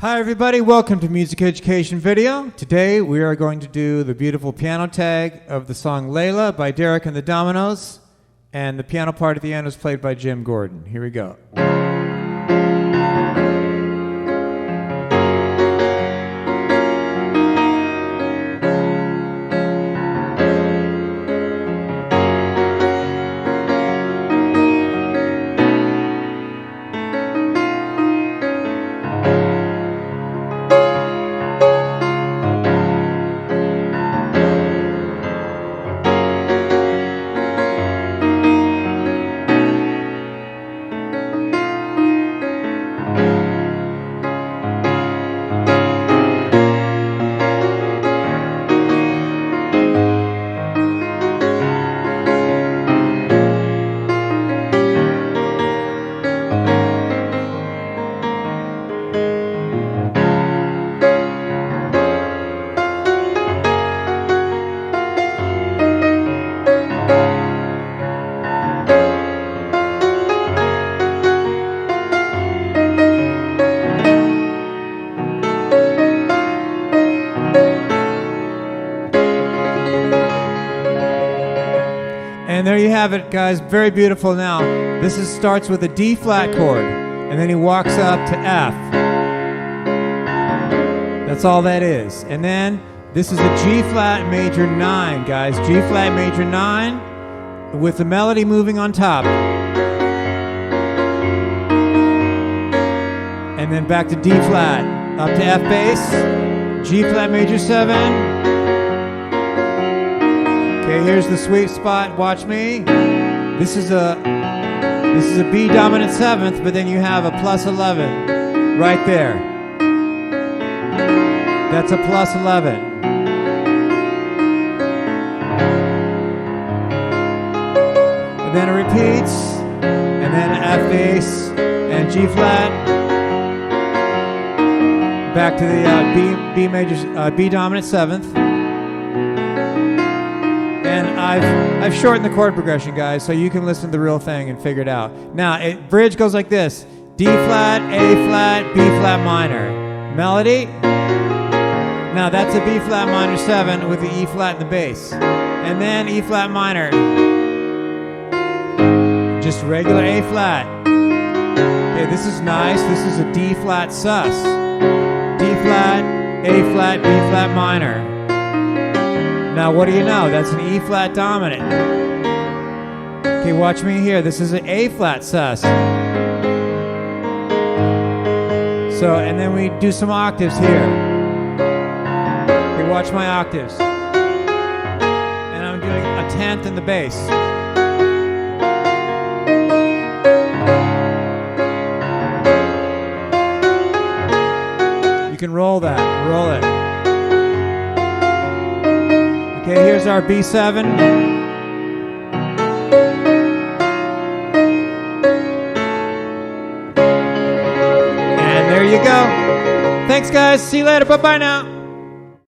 Hi everybody, welcome to Music Education Video. Today we are going to do the beautiful piano tag of the song Layla by Derek and the Dominoes, and the piano part at the end was played by Jim Gordon. Here we go. And there you have it, guys. Very beautiful. Now, this starts with a D flat chord, and then he walks up to F. That's all that is. And then this is a G flat major 9, guys. G flat major 9 with the melody moving on top. And then back to D flat, up to F bass, G flat major 7. Okay, here's the sweet spot. Watch me. This is a B dominant 7th, but then you have a plus 11 right there. That's a plus 11. And then it repeats, and then F bass and G flat. Back to the B dominant 7th. And I've shortened the chord progression, guys, so you can listen to the real thing and figure it out. Now, bridge goes like this: D flat, A flat, B flat minor. Melody. Now that's a B flat minor 7 with the E flat in the bass, and then E flat minor. Just regular A flat. Okay, this is nice. This is a D flat sus. D flat, A flat, B flat minor. Now what do you know? That's an E flat dominant. Okay, watch me here. This is an A flat sus. So, and then we do some octaves here. Okay, watch my octaves. And I'm doing a 10th in the bass. You can roll that. Roll it. Okay, here's our B7. And there you go. Thanks, guys. See you later. Bye-bye now.